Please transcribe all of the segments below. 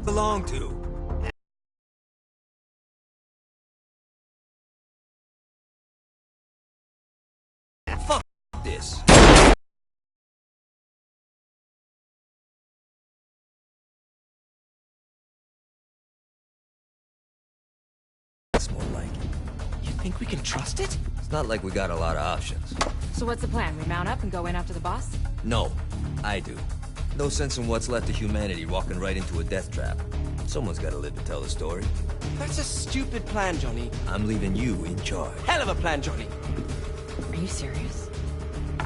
belong to. Fuck this. That's more like it. You think we can trust it? It's not like we got a lot of options. So what's the plan? We mount up and go in after the boss? No, I do. No sense in what's left of humanity walking right into a death trap. Someone's gotta live to tell the story. That's a stupid plan, Johnny. I'm leaving you in charge. Hell of a plan, Johnny. Are you serious?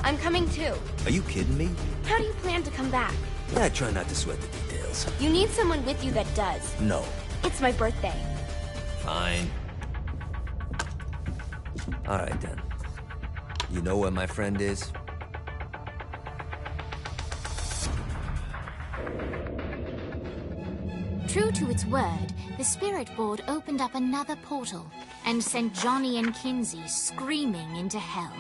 I'm coming too. Are you kidding me? How do you plan to come back? Yeah, I try not to sweat the details. You need someone with you that does. No. It's my birthday. Fine. Alright then. You know where my friend is? True to its word, the spirit board opened up another portal and sent Johnny and Kinsey screaming into hell.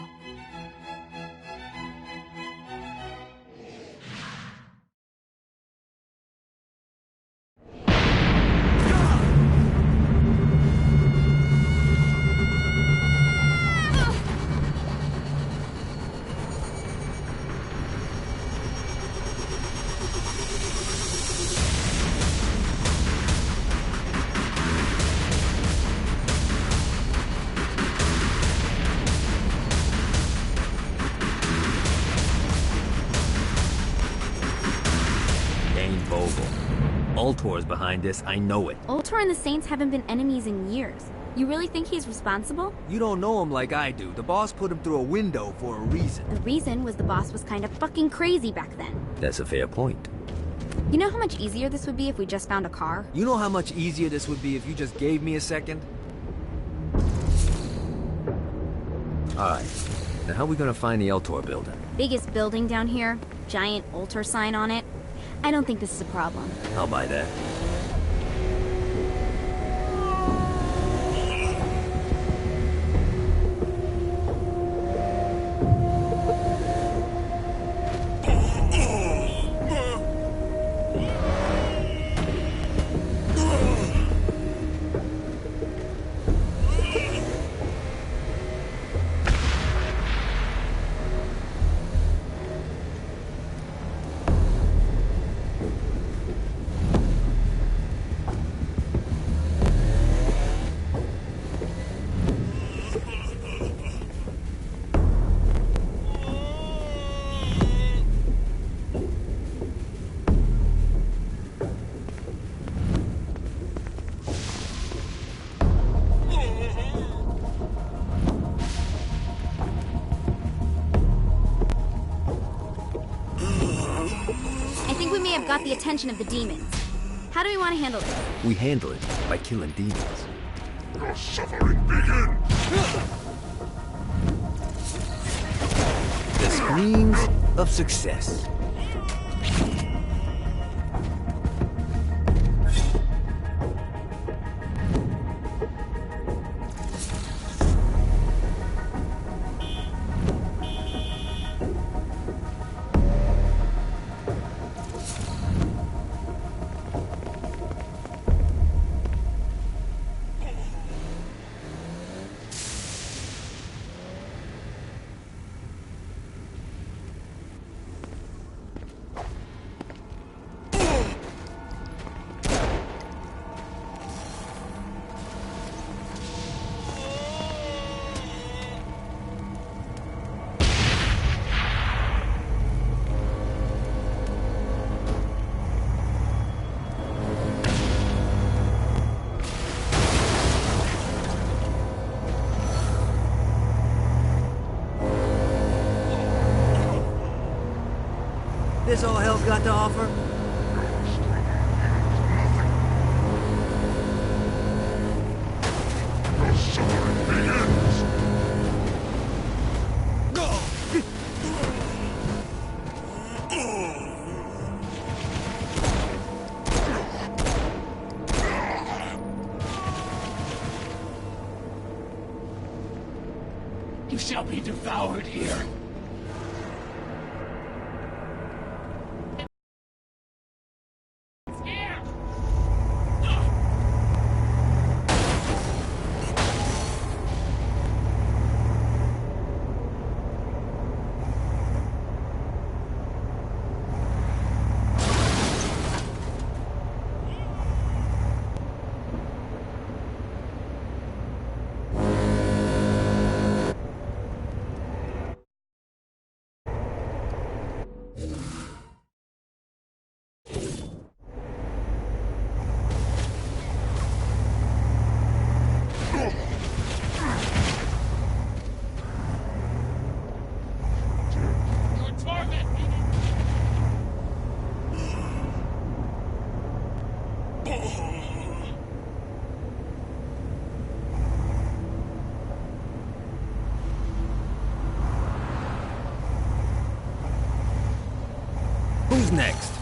Ultor's behind this, I know it. Ultor and the Saints haven't been enemies in years. You really think he's responsible? You don't know him like I do. The boss put him through a window for a reason. The reason was the boss was kind of fucking crazy back then. That's a fair point. You know how much easier this would be if we just found a car? You know how much easier this would be if you just gave me a second? Alright, now how are we gonna find the Ultor building? Biggest building down here, giant Ultor sign on it. I don't think this is a problem. I'll buy that. Got the attention of the demons. How do we want to handle this? We handle it by killing demons. The suffering begins! The screams of success. This all hell's got to offer? The suffering begins! You shall be devoured here. Who's next?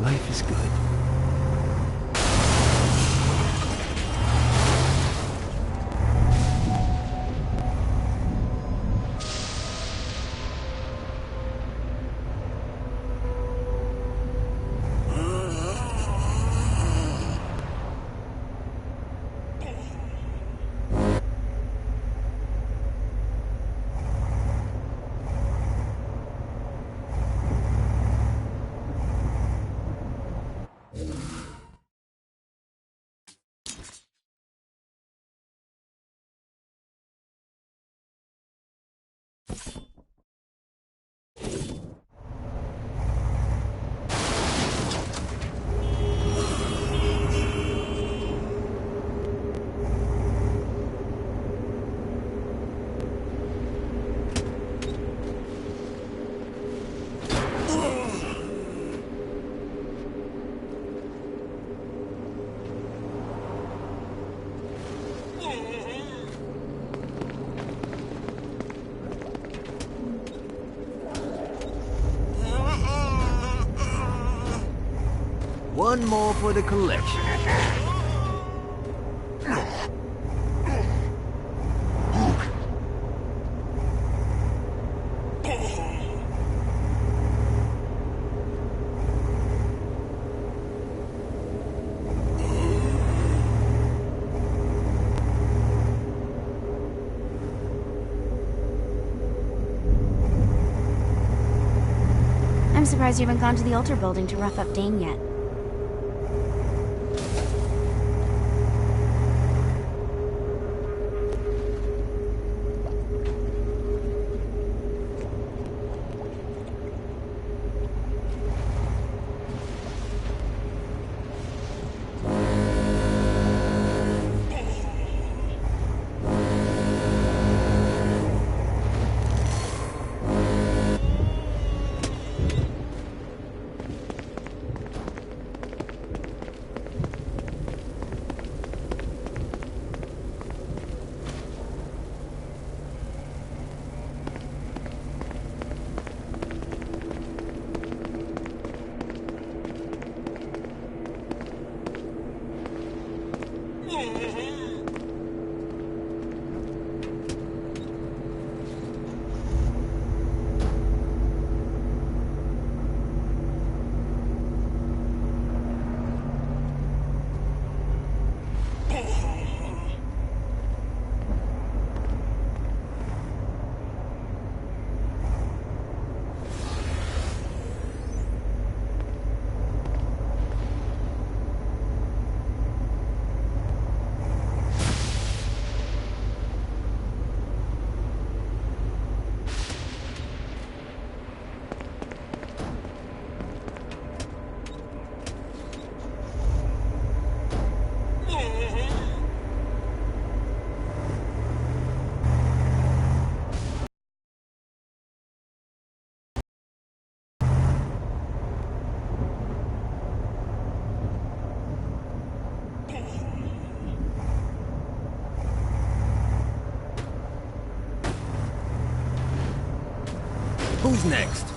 Life is good. One more for the collection. I'm surprised you haven't gone to the altar building to rough up Dane yet. Who's next?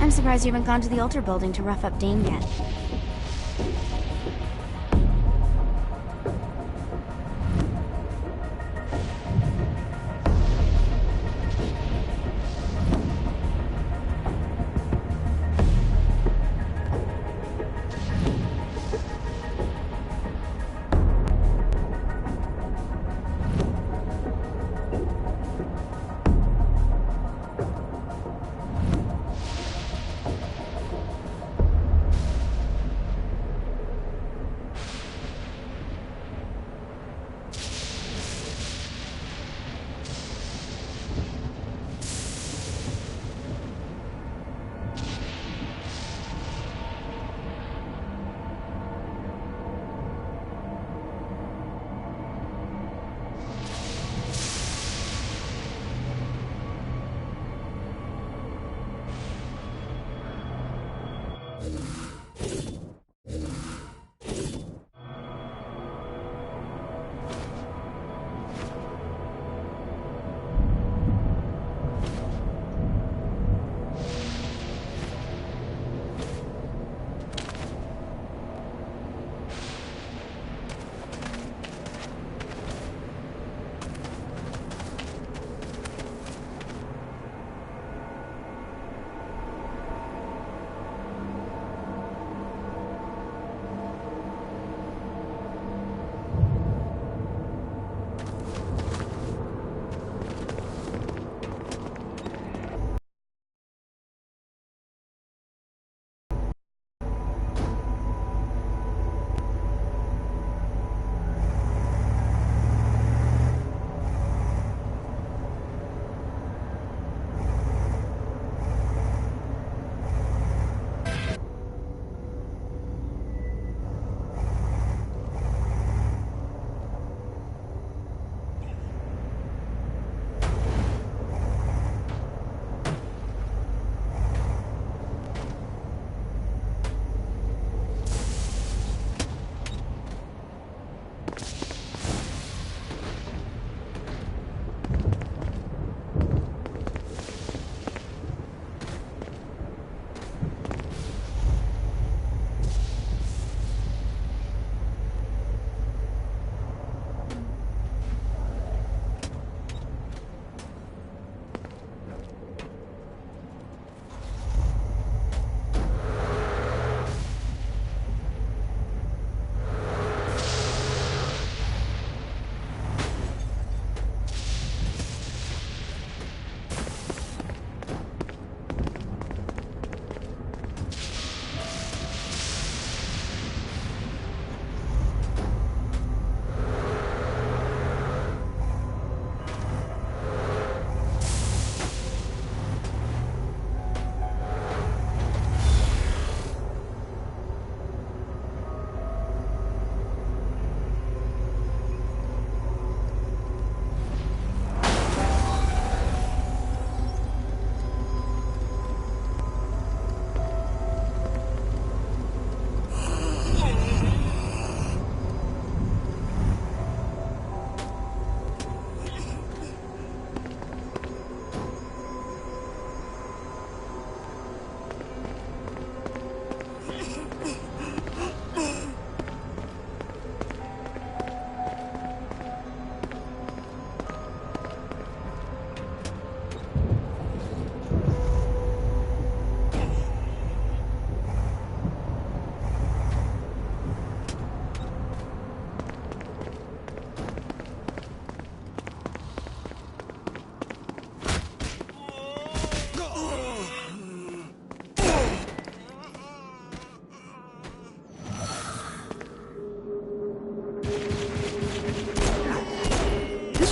I'm surprised you haven't gone to the altar building to rough up Dane yet.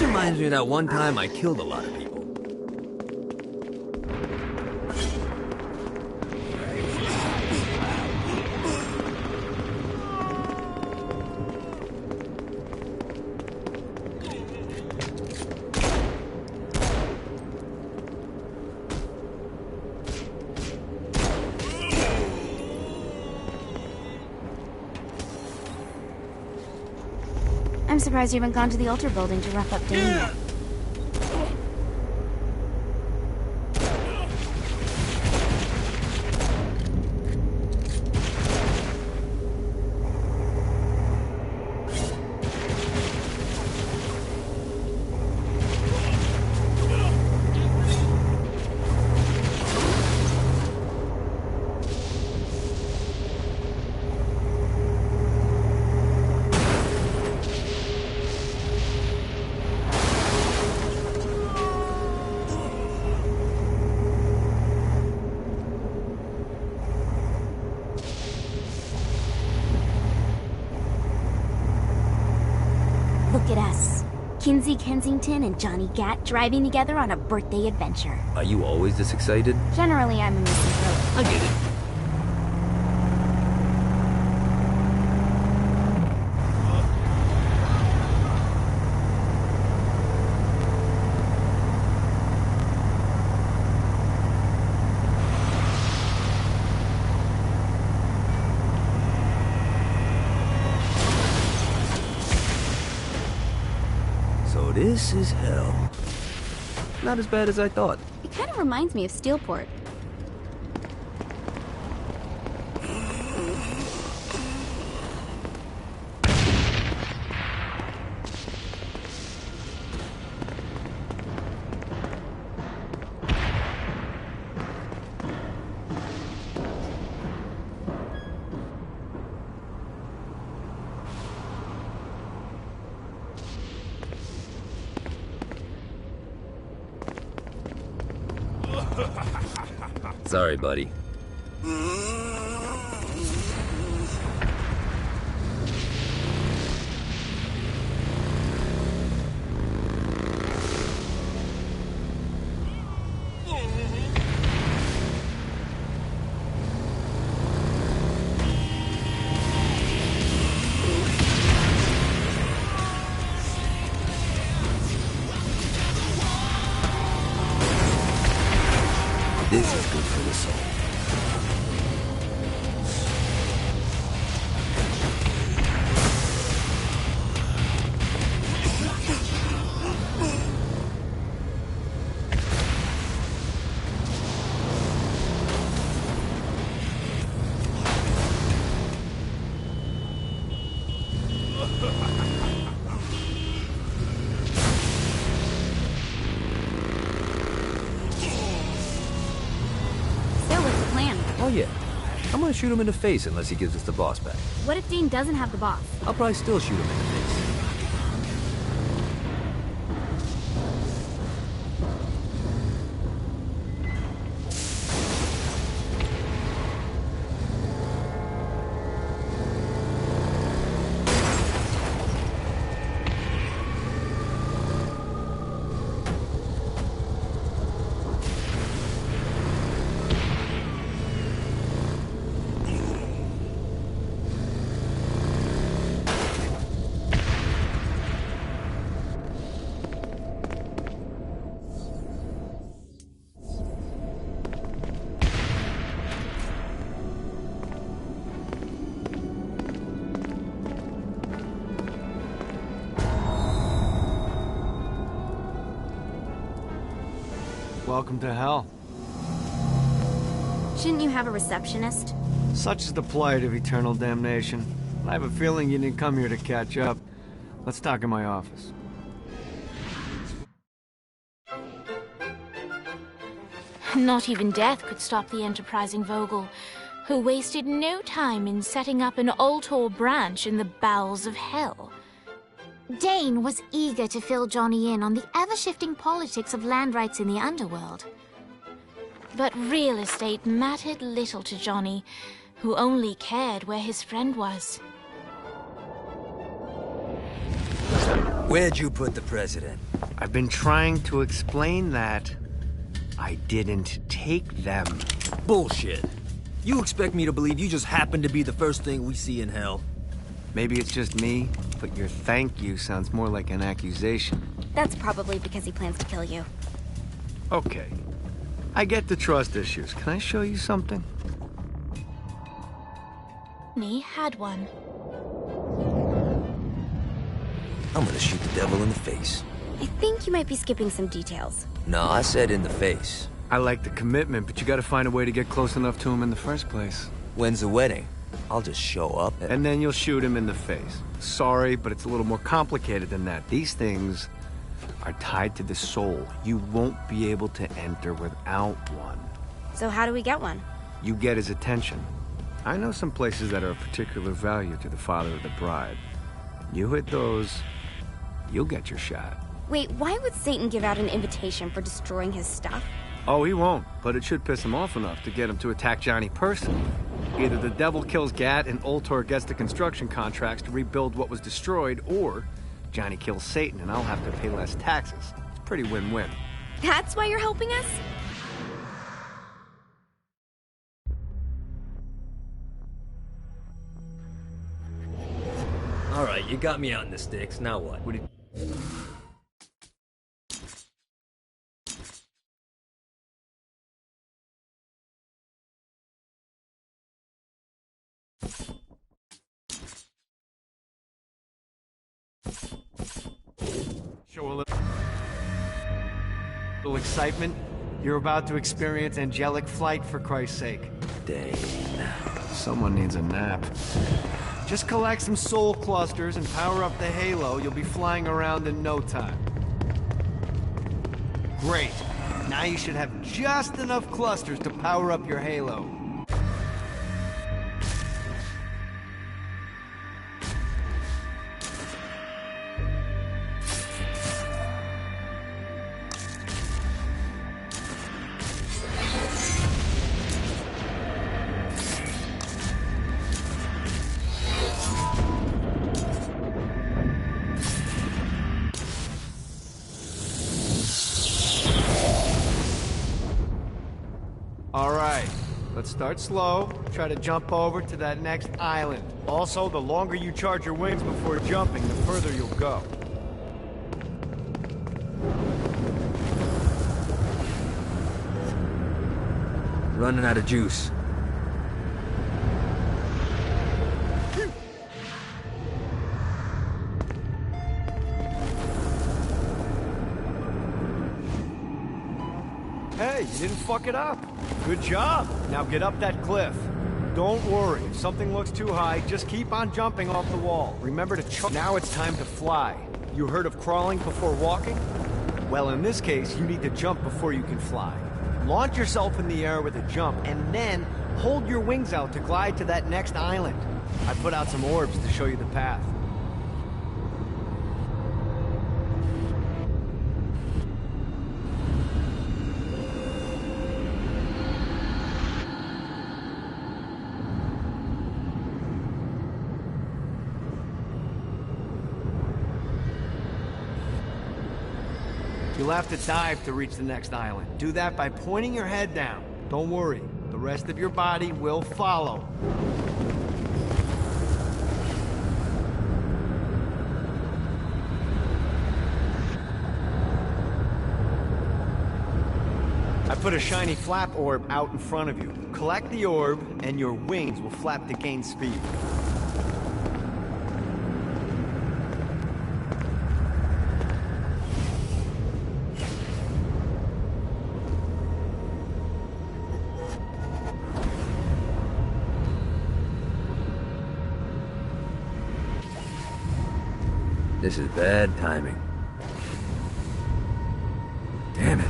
This reminds me of that one time I killed a lot of people. I'm surprised you haven't gone to the altar building to rough up Dane yet. Look at us. Kinsey Kensington and Johnny Gat driving together on a birthday adventure. Are you always this excited? Generally, I'm a misanthrope. I get it. So this is hell. Not as bad as I thought. It kind of reminds me of Steelport. Sorry, buddy. This is good for the soul. Oh yeah, I'm gonna shoot him in the face unless he gives us the boss back. What if Dane doesn't have the boss? I'll probably still shoot him in the face. Welcome to hell. Shouldn't you have a receptionist? Such is the plight of eternal damnation. I have a feeling you didn't come here to catch up. Let's talk in my office. Not even death could stop the enterprising Vogel, who wasted no time in setting up an Altor branch in the bowels of hell. Dane was eager to fill Johnny in on the ever-shifting politics of land rights in the underworld. But real estate mattered little to Johnny, who only cared where his friend was. Where'd you put the president? I've been trying to explain that. I didn't take them. Bullshit. You expect me to believe you just happened to be the first thing we see in hell? Maybe it's just me, but your thank you sounds more like an accusation. That's probably because he plans to kill you. Okay. I get the trust issues. Can I show you something? Me had one. I'm gonna shoot the devil in the face. I think you might be skipping some details. No, I said in the face. I like the commitment, but you gotta find a way to get close enough to him in the first place. When's the wedding? I'll just show up and then you'll shoot him in the face. Sorry, but it's a little more complicated than that. These things are tied to the soul. You won't be able to enter without one. So how do we get one? You get his attention. I know some places that are of particular value to the father of the bride. You hit those, you'll get your shot. Wait, why would Satan give out an invitation for destroying his stuff? Oh, he won't, but it should piss him off enough to get him to attack Johnny personally. Either the devil kills Gat and Ultor gets the construction contracts to rebuild what was destroyed, or Johnny kills Satan and I'll have to pay less taxes. It's pretty win-win. That's why you're helping us? All right, you got me out in the sticks. Now what? Show a little excitement. You're about to experience angelic flight, for Christ's sake. Dang. Someone needs a nap. Just collect some soul clusters and power up the halo. You'll be flying around in no time. Great. Now you should have just enough clusters to power up your halo. Alright, let's start slow. Try to jump over to that next island. Also, the longer you charge your wings before jumping, the further you'll go. Running out of juice. Hey, you didn't fuck it up. Good job. Now get up that cliff. Don't worry, if something looks too high, just keep on jumping off the wall. Remember to now it's time to fly. You heard of crawling before walking? Well, in this case, you need to jump before you can fly. Launch yourself in the air with a jump, and then hold your wings out to glide to that next island. I put out some orbs to show you the path. You'll have to dive to reach the next island. Do that by pointing your head down. Don't worry, the rest of your body will follow. I put a shiny flap orb out in front of you. Collect the orb, and your wings will flap to gain speed. This is bad timing. Damn it.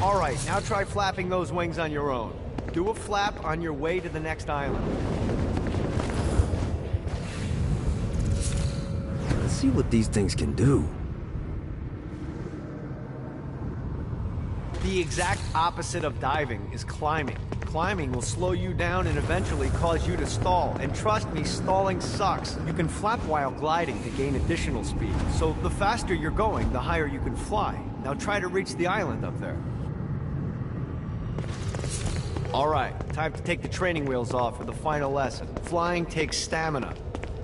All right, now try flapping those wings on your own. Do a flap on your way to the next island. Let's see what these things can do. The exact opposite of diving is climbing. Climbing will slow you down and eventually cause you to stall. And trust me, stalling sucks. You can flap while gliding to gain additional speed. So the faster you're going, the higher you can fly. Now try to reach the island up there. Alright, time to take the training wheels off for the final lesson. Flying takes stamina.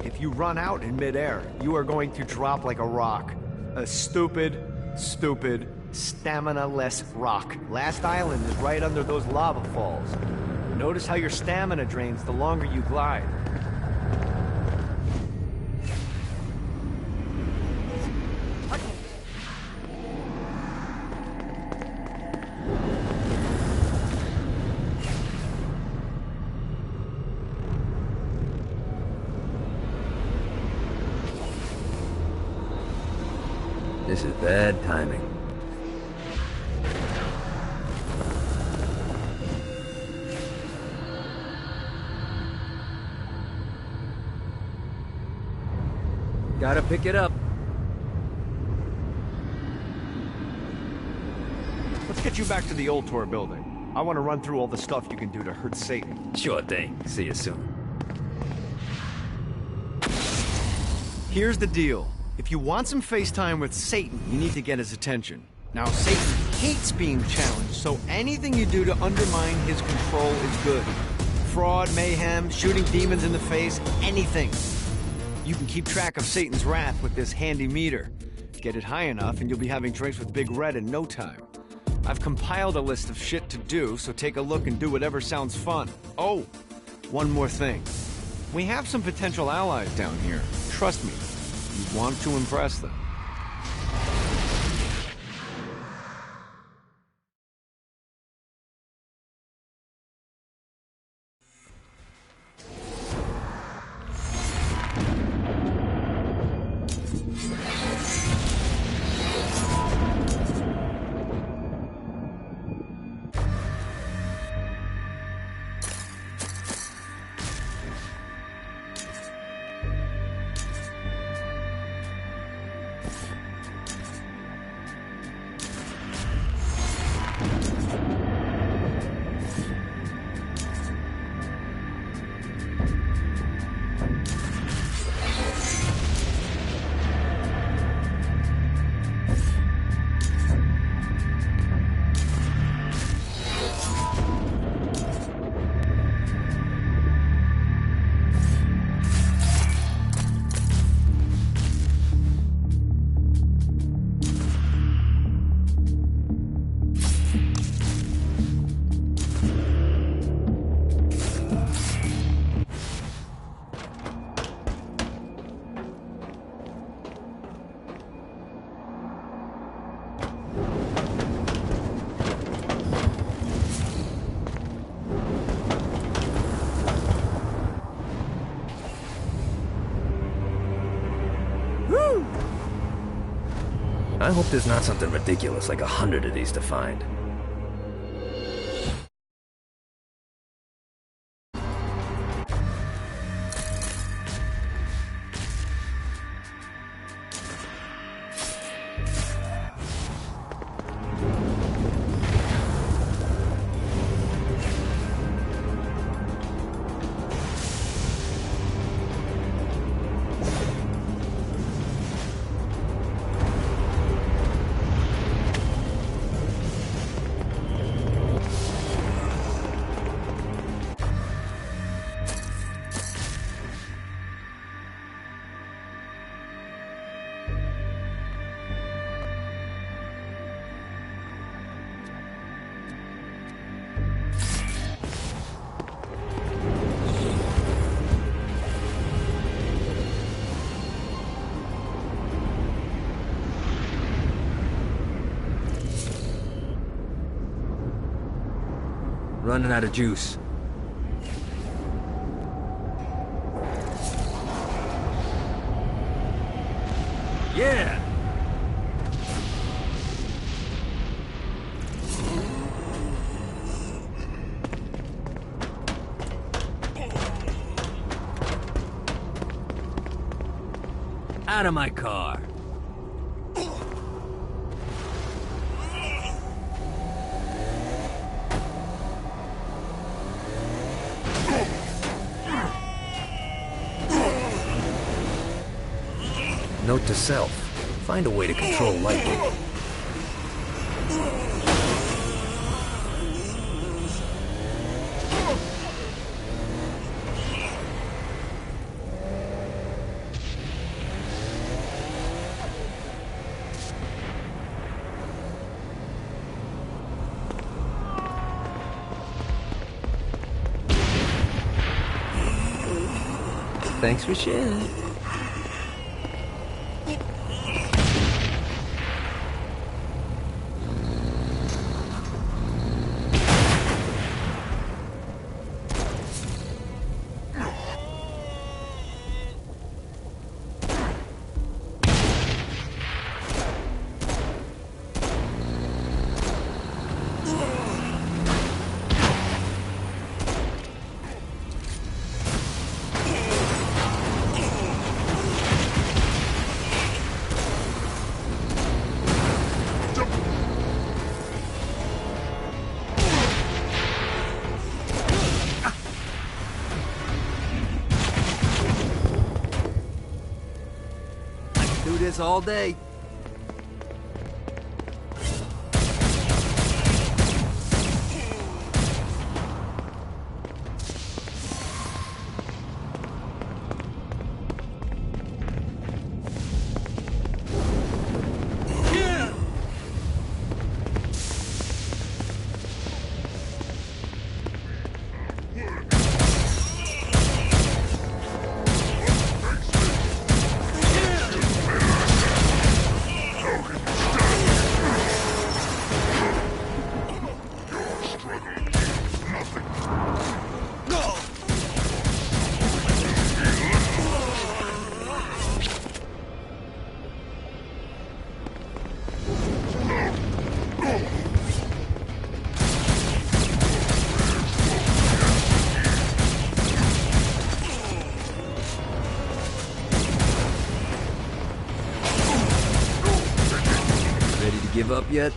If you run out in midair, you are going to drop like a rock. A stupid, stamina-less rock. Last island is right under those lava falls. Notice how your stamina drains the longer you glide. This is bad timing. Gotta pick it up. Let's get you back to the old tour building. I want to run through all the stuff you can do to hurt Satan. Sure thing. See you soon. Here's the deal. If you want some FaceTime with Satan, you need to get his attention. Now, Satan hates being challenged, so anything you do to undermine his control is good. Fraud, mayhem, shooting demons in the face, anything. You can keep track of Satan's wrath with this handy meter. Get it high enough and you'll be having drinks with Big Red in no time. I've compiled a list of shit to do, so take a look and do whatever sounds fun. Oh, one more thing. We have some potential allies down here. Trust me, you want to impress them. I hope there's not something ridiculous like 100 of these to find. Running out of juice. Yeah! Out of my car. Note to self. Find a way to control lightning. Thanks for sharing. This all day. Give up yet?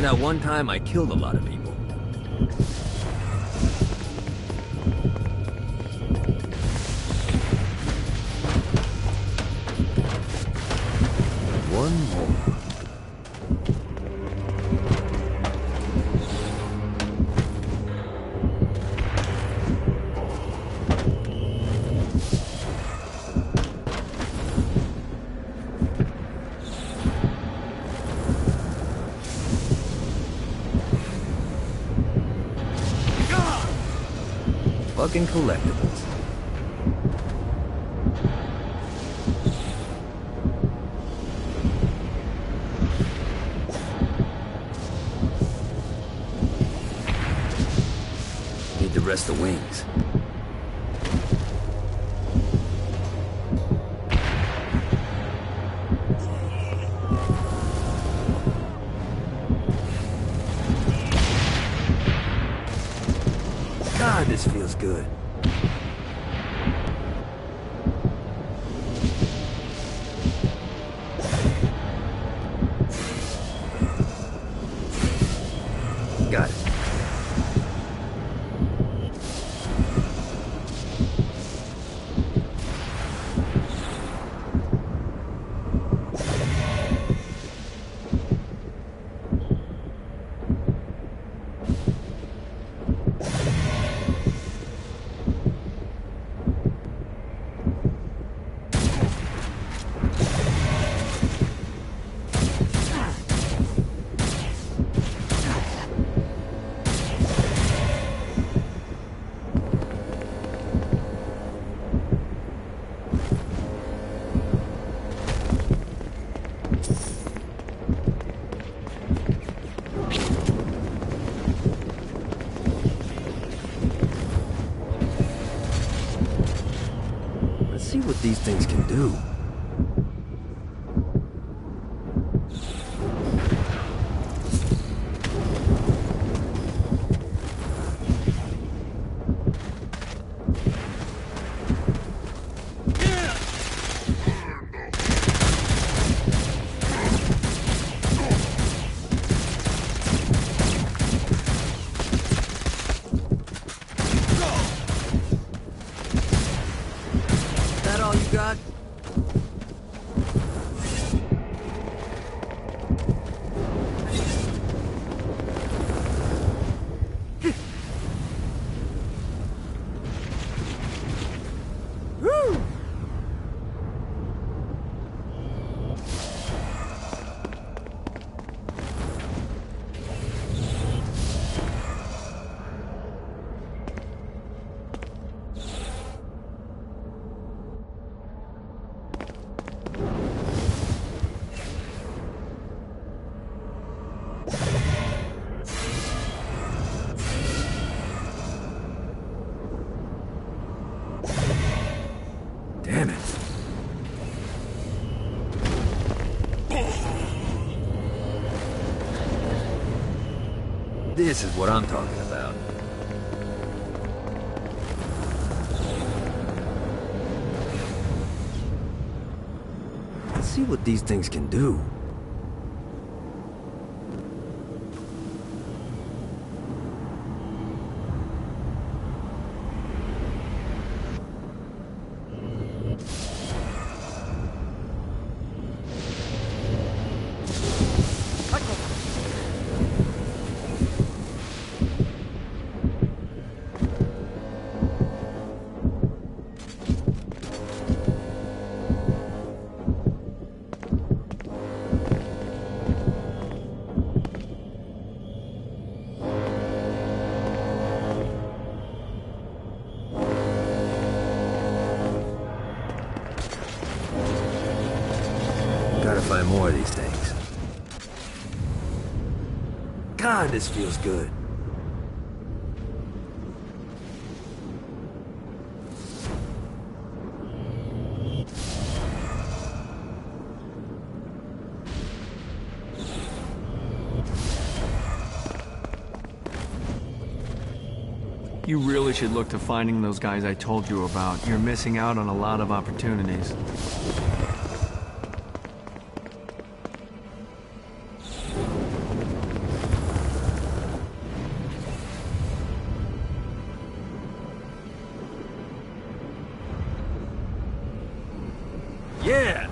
That one time I killed a lot of people. One more. Fucking collectibles. Need to rest the wings. God, this feels good. Got it. what these things can do. That all you got? Damn it. This is what I'm talking about. Let's see what these things can do. Gotta find more of these things. God, this feels good. You really should look to finding those guys I told you about. You're missing out on a lot of opportunities. Yeah!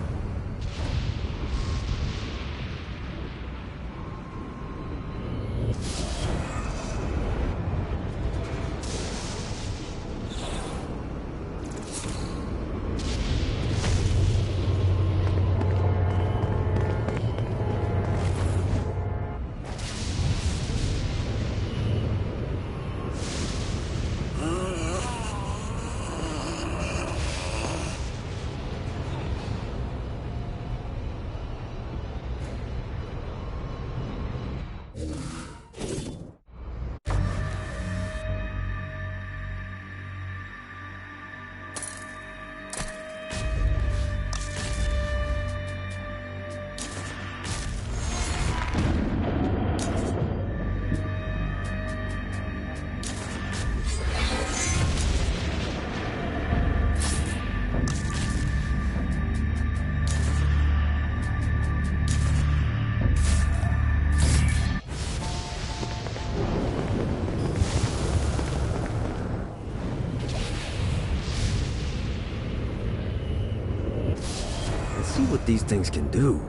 Let's see what these things can do.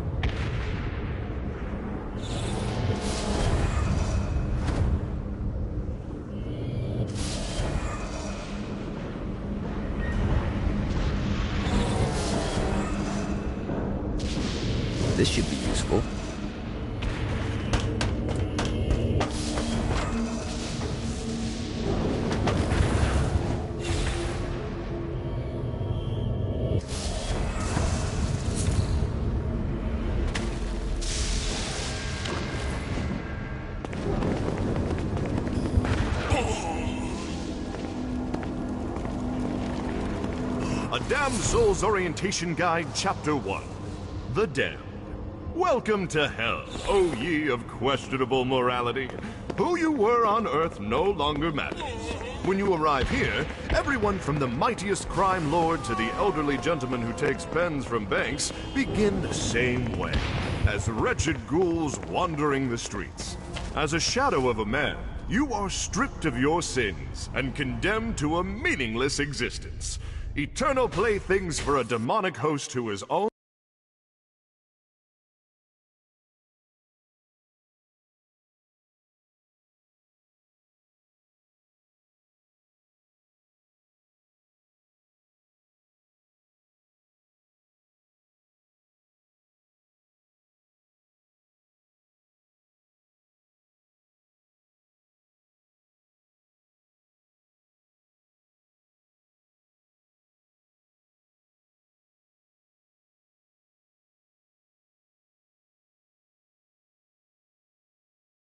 This should be useful. Damned Souls Orientation Guide, Chapter 1. The Damned. Welcome to hell, O ye of questionable morality. Who you were on Earth no longer matters. When you arrive here, everyone from the mightiest crime lord to the elderly gentleman who takes pens from banks begin the same way, as wretched ghouls wandering the streets. As a shadow of a man, you are stripped of your sins and condemned to a meaningless existence. Eternal playthings for a demonic host who is all